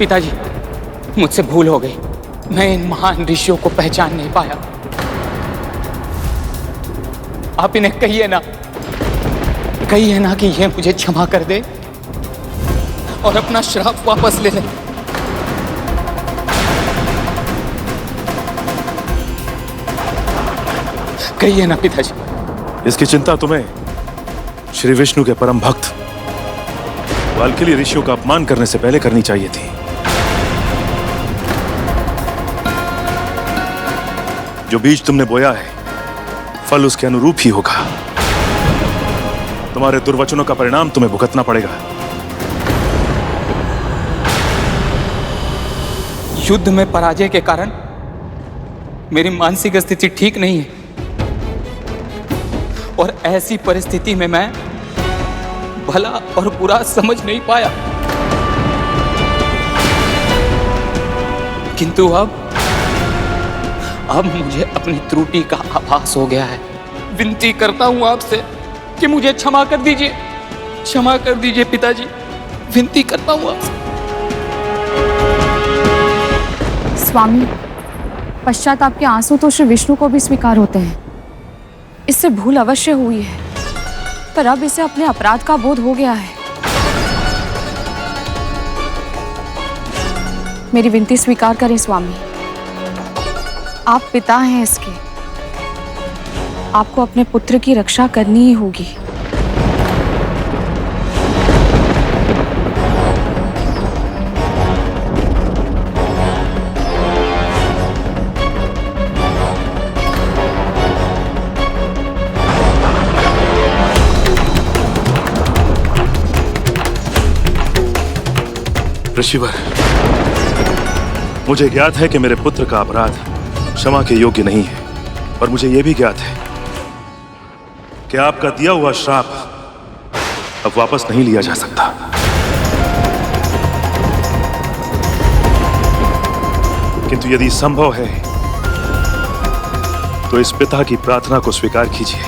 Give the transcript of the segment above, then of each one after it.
पिताजी, मुझसे भूल हो गई। मैं इन महान ऋषियों को पहचान नहीं पाया। आप इन्हें कहिए ना कि ये मुझे क्षमा कर दे और अपना श्राप वापस ले ले। कहिए ना पिताजी। इसकी चिंता तुम्हें श्री विष्णु के परम भक्त वाल्कीली ऋषियों का अपमान करने से पहले करनी चाहिए थी। जो बीज तुमने बोया है, फल उसके अनुरूप ही होगा। तुम्हारे दुर्वचनों का परिणाम तुम्हें भुगतना पड़ेगा। युद्ध में पराजय के कारण मेरी मानसिक स्थिति ठीक नहीं है और ऐसी परिस्थिति में मैं भला और बुरा समझ नहीं पाया। किंतु अब मुझे अपनी त्रुटि का आभास हो गया है। विनती करता हूं आपसे कि मुझे क्षमा कर दीजिए, क्षमा कर दीजिए पिताजी, विनती करता हूं आपसे। स्वामी, पश्चाताप के आंसू तो श्री विष्णु को भी स्वीकार होते हैं। इससे भूल अवश्य हुई है, पर अब इसे अपने अपराध का बोध हो गया है। मेरी विनती स्वीकार करें स्वामी। आप पिता हैं इसके, आपको अपने पुत्र की रक्षा करनी ही होगी। ऋषिवर, मुझे ज्ञात है कि मेरे पुत्र का अपराध क्षमा के योग्य नहीं है, और मुझे यह भी ज्ञात है कि आपका दिया हुआ श्राप अब वापस नहीं लिया जा सकता। किंतु यदि संभव है तो इस पिता की प्रार्थना को स्वीकार कीजिए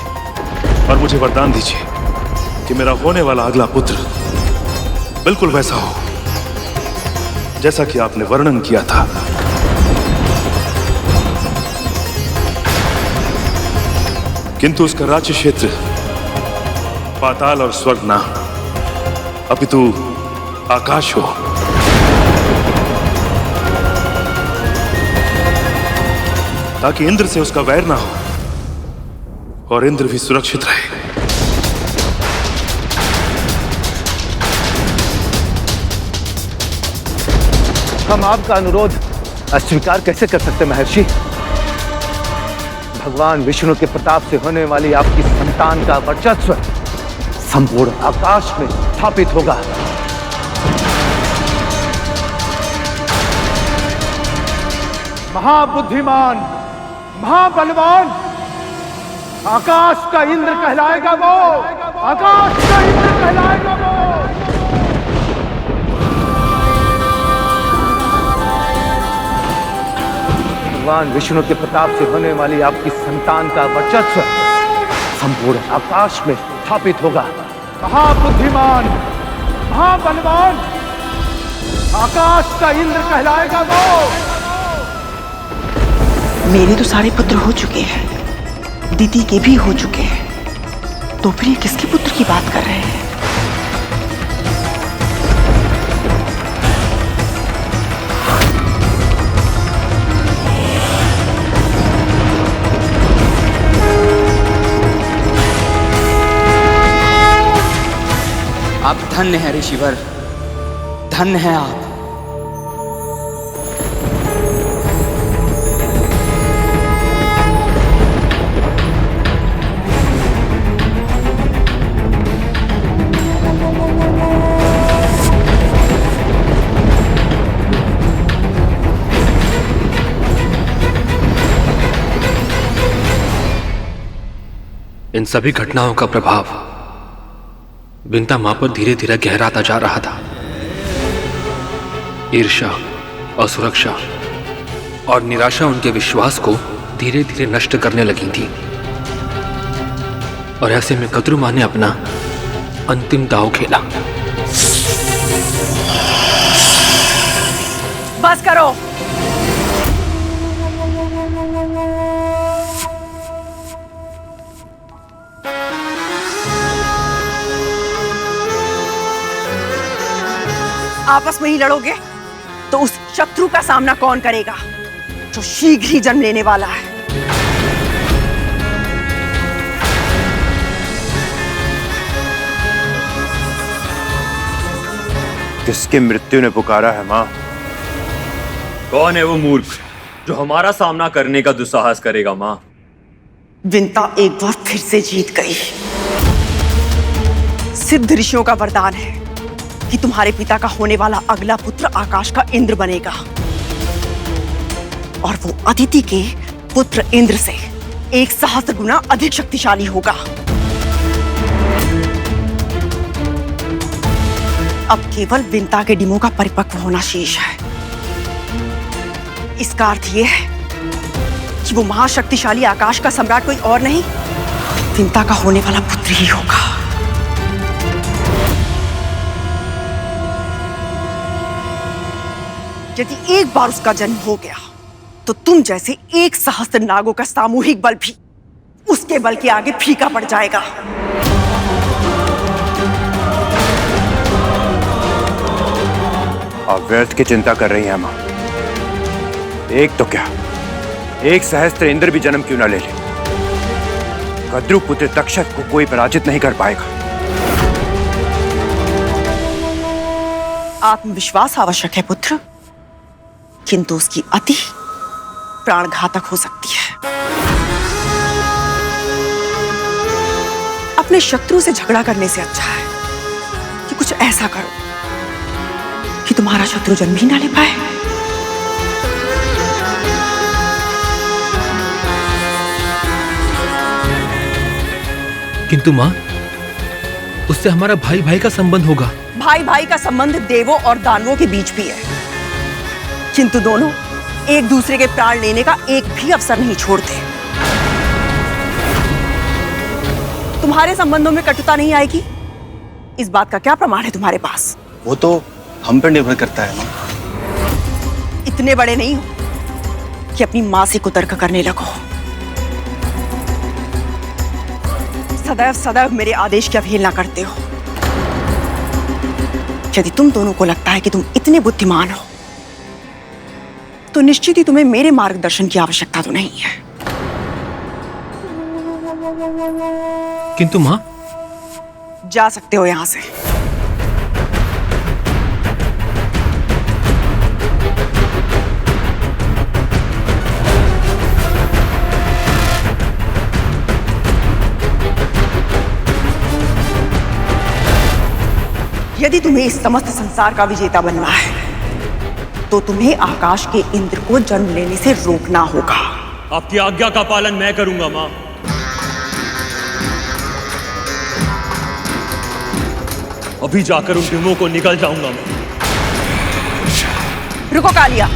और मुझे वरदान दीजिए कि मेरा होने वाला अगला पुत्र बिल्कुल वैसा हो जैसा कि आपने वर्णन किया था। किंतु उसका राज्य क्षेत्र पाताल और स्वर्ग ना, अपितु आकाश हो। ताकि इंद्र से उसका वैर ना हो और इंद्र भी सुरक्षित रहे। हम आपका अनुरोध अस्वीकार कैसे कर सकते महर्षि? भगवान विष्णु के प्रताप से होने वाली आपकी संतान का वर्चस्व संपूर्ण आकाश में स्थापित होगा। महाबुद्धिमान, महाबलवान, आकाश का इंद्र कहलाएगा वो, आकाश का इंद्र कहलाएगा वो। भगवान विष्णु के प्रताप से होने वाली आपकी संतान का वर्चस्व संपूर्ण आकाश में स्थापित होगा। महाबुद्धिमान, महाबलवान, आकाश का इंद्र कहलाएगा वो। मेरे तो सारे पुत्र हो चुके हैं, दीदी के भी हो चुके हैं, तो फिर ये किसके पुत्र की बात कर रहे हैं? आप धन्य हैं ऋषिवर, धन्य हैं आप। इन सभी घटनाओं का प्रभाव विंता मां पर धीरे धीरे गहराता जा रहा था। ईर्ष्या, असुरक्षा और निराशा उनके विश्वास को धीरे धीरे नष्ट करने लगी थी, और ऐसे में कद्रू मां ने अपना अंतिम दांव खेला। बस करो। आपस में ही लड़ोगे तो उस शत्रु का सामना कौन करेगा जो शीघ्र ही जन्म लेने वाला है? किसकी मृत्यु ने पुकारा है मां? कौन है वो मूर्ख जो हमारा सामना करने का दुस्साहस करेगा मां? विंता एक बार फिर से जीत गई। सिद्ध ऋषियों का वरदान है कि तुम्हारे पिता का होने वाला अगला पुत्र आकाश का इंद्र बनेगा और वो अदिति के पुत्र इंद्र से 1,000 गुना अधिक शक्तिशाली होगा। अब केवल विंता के डिमो का परिपक्व होना शेष है। इसका अर्थ यह है कि वो महाशक्तिशाली आकाश का सम्राट कोई और नहीं, विंता का होने वाला पुत्र ही होगा। यदि एक बार उसका जन्म हो गया तो तुम जैसे 1,000 नागों का सामूहिक बल भी उसके बल के आगे फीका पड़ जाएगा। आप व्यर्थ की चिंता कर रही हैं मां। एक तो क्या, 1,000 इंद्र भी जन्म क्यों ना ले ले, कद्रु पुत्र तक्षक को कोई पराजित नहीं कर पाएगा। आत्मविश्वास आवश्यक है पुत्र, किंतु उसकी अति प्राणघातक हो सकती है। अपने शत्रु से झगड़ा करने से अच्छा है कि कुछ ऐसा करो कि तुम्हारा शत्रु जन्म ही ना ले पाए। किंतु माँ, उससे हमारा भाई भाई का संबंध होगा। भाई भाई का संबंध देवों और दानवों के बीच भी है, किंतु दोनों एक दूसरे के प्राण लेने का एक भी अवसर नहीं छोड़ते। तुम्हारे संबंधों में कटुता नहीं आएगी, इस बात का क्या प्रमाण है तुम्हारे पास? वो तो हम पर निर्भर करता है मां। इतने बड़े नहीं हो कि अपनी मां से कुतर्क करने लगो। सदैव सदैव मेरे आदेश की अवहेलना करते हो। यदि तुम दोनों को लगता है कि तुम इतने बुद्धिमान हो तो निश्चित ही तुम्हें मेरे मार्गदर्शन की आवश्यकता तो नहीं है। किंतु माँ, जा सकते हो यहां से। यदि तुम्हें इस समस्त संसार का विजेता बनना है तो तुम्हें आकाश के इंद्र को जन्म लेने से रोकना होगा। आपकी आज्ञा का पालन मैं करूंगा मां। अभी जाकर उन डिमों को निकल जाऊंगा मैं। रुको कालिया,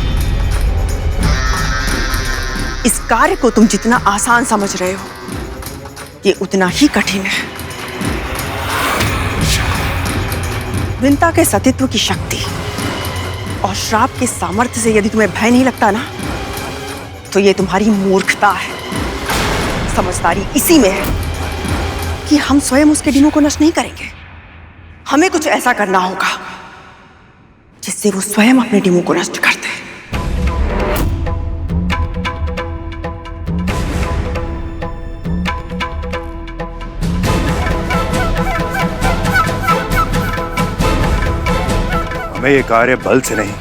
इस कार्य को तुम जितना आसान समझ रहे हो ये उतना ही कठिन है। विंता के सतीत्व की शक्ति और श्राप के सामर्थ्य से यदि तुम्हें भय नहीं लगता ना, तो ये तुम्हारी मूर्खता है। समझदारी इसी में है कि हम स्वयं उसके डिमों को नष्ट नहीं करेंगे। हमें कुछ ऐसा करना होगा जिससे वो स्वयं अपने डिमों को नष्ट कर दे। हमें ये कार्य बल से नहीं,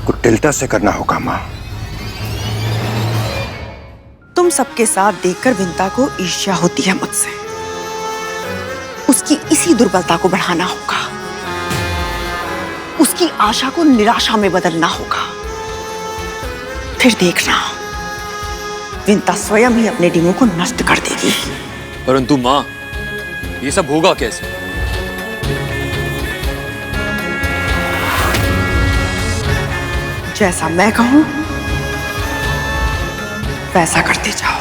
कुटिलता से करना होगा मां। तुम सबके साथ देखकर विंता को ईर्ष्या होती है मुझसे। उसकी इसी दुर्बलता को बढ़ाना होगा, उसकी आशा को निराशा में बदलना होगा। फिर देखना, विंता स्वयं ही अपने डिमों को नष्ट कर देगी। परंतु मां, ये सब होगा कैसे? जैसा मैं कहूं वैसा करते जाओ।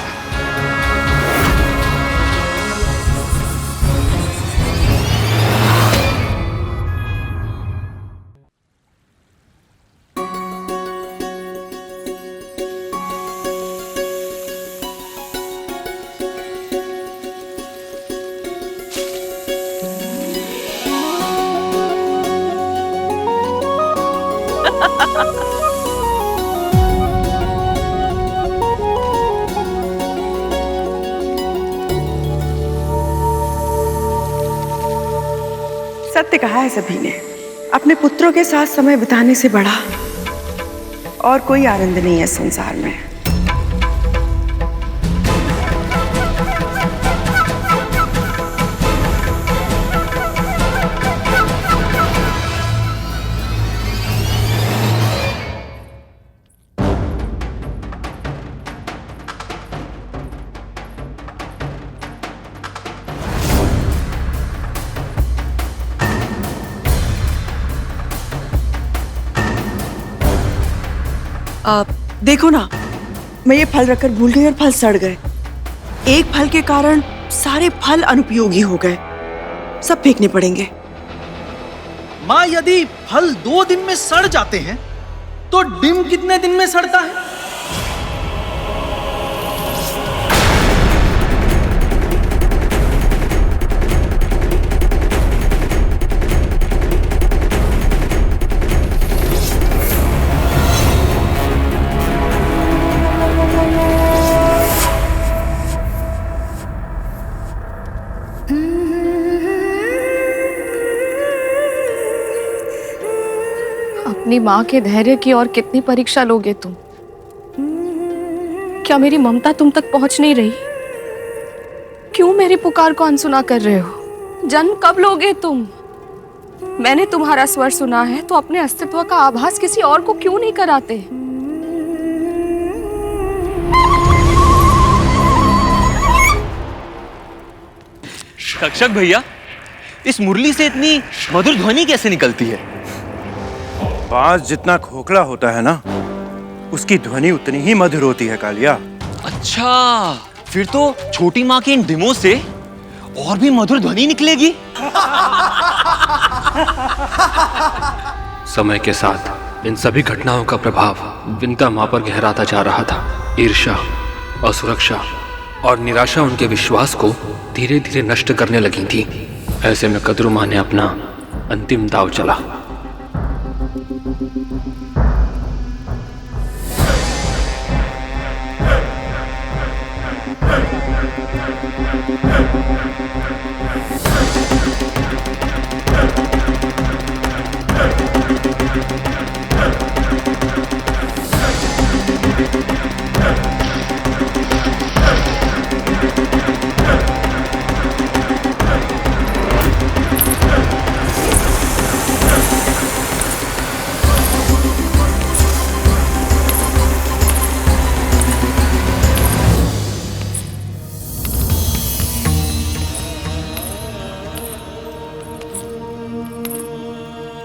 सत्य कहा है सभी ने, अपने पुत्रों के साथ समय बिताने से बड़ा और कोई आनंद नहीं है संसार में। देखो ना, मैं ये फल रखकर भूल गई और फल सड़ गए। एक फल के कारण सारे फल अनुपयोगी हो गए, सब फेंकने पड़ेंगे। माँ, यदि फल 2 दिन में सड़ जाते हैं तो डिम कितने दिन में सड़ता है? अपनी माँ के धैर्य की और कितनी परीक्षा लोगे तुम? क्या मेरी ममता तुम तक पहुंच नहीं रही? क्यों मेरी पुकार को अनसुना कर रहे हो? जन्म कब लोगे तुम? मैंने तुम्हारा स्वर सुना है तो अपने अस्तित्व का आभास किसी और को क्यों नहीं कराते? तक्षक भैया, इस मुरली से इतनी मधुर ध्वनि कैसे निकलती है? बांस जितना खोखला होता है ना, उसकी ध्वनि उतनी ही मधुर होती है कालिया। अच्छा, फिर तो छोटी माँ के इन डिमों से और भी मधुर ध्वनि निकलेगी। समय के साथ इन सभी घटनाओं का प्रभाव विंता माँ पर गहराता जा रहा था। ईर्ष्या, असुरक्षा और निराशा उनके विश्वास को धीरे धीरे नष्ट करने लगी थी। ऐसे में कद्रू माँ ने अपना अंतिम दांव चला।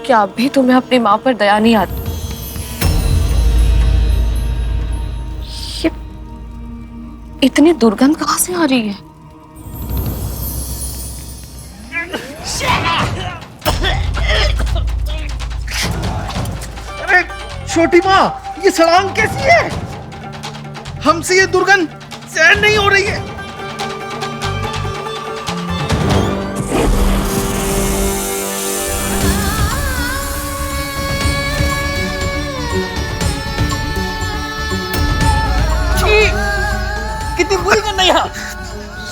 क्या अब भी तुम्हें अपनी माँ पर दया नहीं आती? ये इतनी दुर्गंध कहाँ से आ रही है? अरे छोटी माँ, ये सड़ांग कैसी है? हमसे ये दुर्गंध सहन नहीं हो रही है। कितनी बुरी गंध है यहाँ।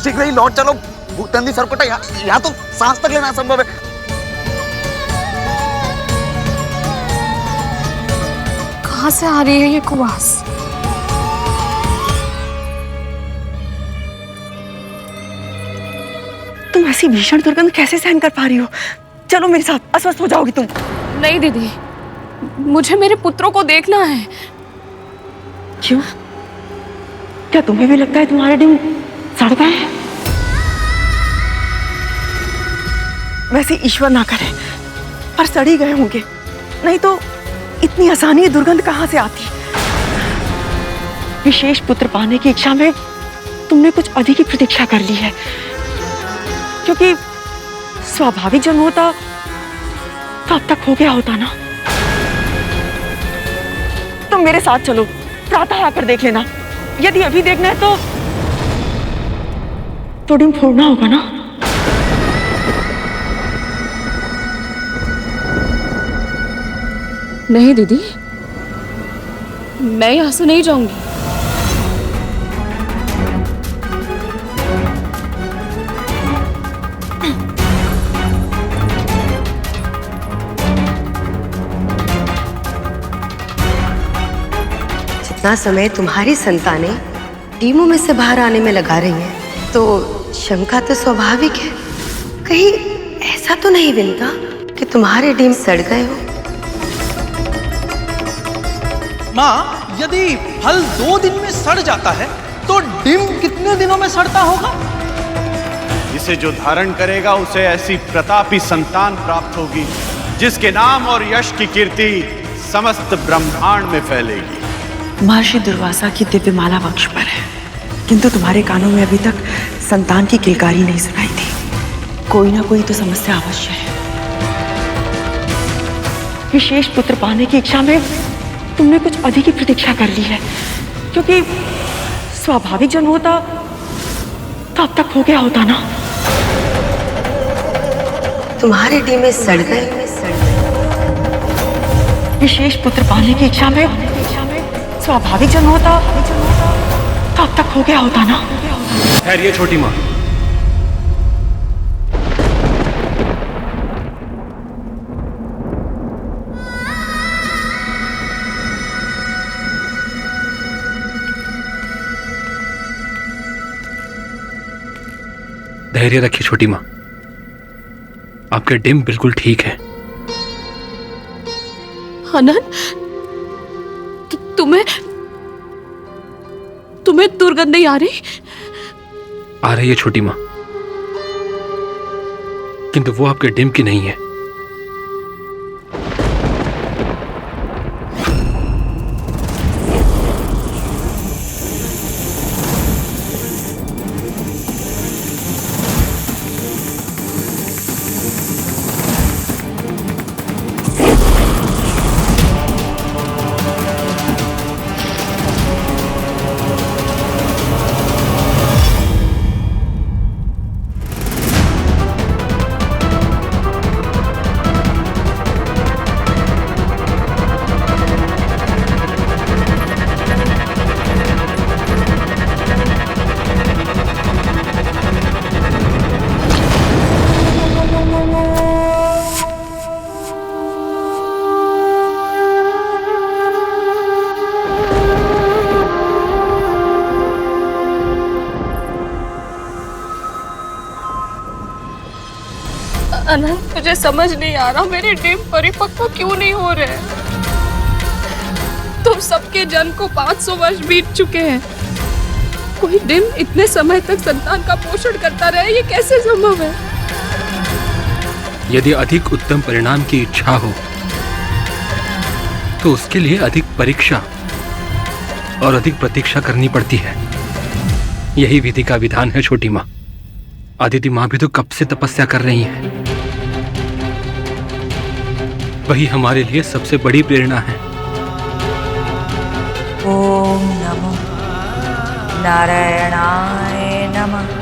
शीघ्र ही लौट चलो भूतंदी सरकोटा, यहाँ तो सांस तक लेना असंभव है। कहाँ से आ रही है ये कुवास? तुम ऐसी भीषण दुर्गंध कैसे सहन कर पा रही हो? चलो मेरे साथ, अस्वस्थ हो जाओगी तुम। नहीं दीदी, मुझे मेरे पुत्रों को देखना है। क्यों? क्या तुम्हें भी लगता है तुम्हारे डिम सड़ गए हैं? वैसे ईश्वर ना करे पर सड़ ही गए होंगे, नहीं तो इतनी आसानी दुर्गंध कहाँ से आती? विशेष पुत्र पाने की इच्छा में तुमने कुछ अधिक ही प्रतीक्षा कर ली है, क्योंकि स्वाभाविक जन्म होता तो अब तक हो गया होता ना। तुम मेरे साथ चलो, प्रातः आकर देख लेना। यदि अभी देखना है तो डिम फोड़ना होगा ना। नहीं दीदी, मैं यहाँ से नहीं जाऊंगी। जितना समय तुम्हारी संतानें टीमों में से बाहर आने में लगा रही हैं, तो शंका तो स्वाभाविक है। कहीं ऐसा तो नहीं विंता कि तुम्हारे डीम सड़ गए हो? माँ, यदि फल 2 दिन में सड़ जाता है तो डिम कितने दिनों में सड़ता होगा? इसे जो धारण करेगा उसे ऐसी प्रतापी संतान प्राप्त होगी जिसके नाम और यश की कीर्ति समस्त ब्रह्मांड में फैलेगी। महर्षि दुर्वासा की दिव्य माला वक्ष पर है, किंतु तुम्हारे कानों में अभी तक संतान की किलकारी नहीं सुनाई थी। कोई ना कोई तो समस्या अवश्य है। विशेष पुत्र पाने की इच्छा में तुमने कुछ अधिक ही प्रतीक्षा कर ली है, क्योंकि स्वाभाविक जन्म होता तो अब तक हो गया होता ना। तुम्हारे डी में सड़ गए। विशेष पुत्र पाने की इच्छा में स्वाभाविक जन्म होता तो अब तक हो गया होता ना। ठहरिए छोटी माँ। धैर्य रखिए छोटी माँ, आपके डिम बिल्कुल ठीक है। आनंद, तुम्हें दुर्गंध नहीं आ रही? आ रही है छोटी माँ, किंतु वो आपके डिम की नहीं है। अनंत, मुझे समझ नहीं आ रहा मेरे डिम परिपक्व क्यों नहीं हो रहे। तुम सबके जन्म को 500 वर्ष बीत चुके हैं, कोई डिम इतने समय तक संतान का पोषण करता रहे, ये कैसे संभव है? यदि अधिक उत्तम परिणाम की इच्छा हो तो उसके लिए अधिक परीक्षा और अधिक प्रतीक्षा करनी पड़ती है। यही विधि का विधान है छोटी माँ। अदिति माँ भी तो कब से तपस्या कर रही हैं। वही हमारे लिए सबसे बड़ी प्रेरणा है। ओम नमो नारायणाय नमः।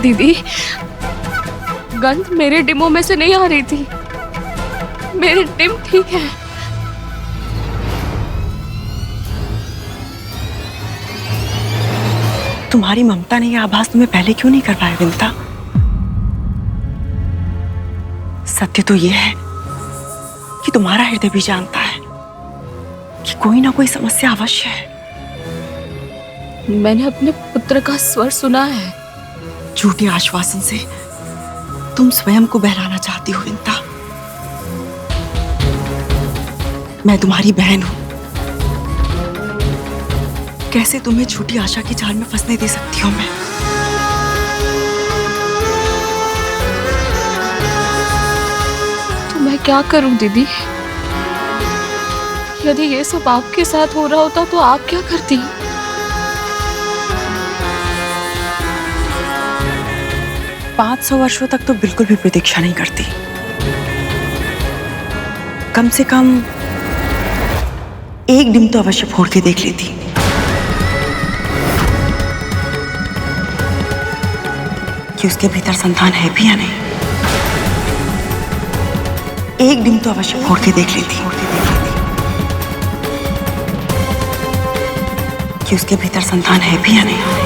दीदी, गंध मेरे डिमों में से नहीं आ रही थी। मेरे डिम ठीक है। तुम्हारी ममता ने यह आभास तुम्हें पहले क्यों नहीं करवाया विंता? सत्य तो यह है कि तुम्हारा हृदय भी जानता है कि कोई ना कोई समस्या अवश्य है। मैंने अपने पुत्र का स्वर सुना है। झूठे आश्वासन से तुम स्वयं को बहलाना चाहती हो विंता। मैं तुम्हारी बहन हूं, कैसे तुम्हें झूठी आशा की जाल में फंसने दे सकती हूं मैं? तो मैं क्या करूं दीदी? यदि ये सब आपके साथ हो रहा होता तो आप क्या करती? 500 वर्षों तक तो बिल्कुल भी प्रतीक्षा नहीं करती। कम से कम एक डिम तो अवश्य फोड़ के देख लेती। कि उसके भीतर संतान है भी या नहीं। एक डिम तो अवश्य फोड़ के देख लेती। कि उसके भीतर संतान है भी या नहीं।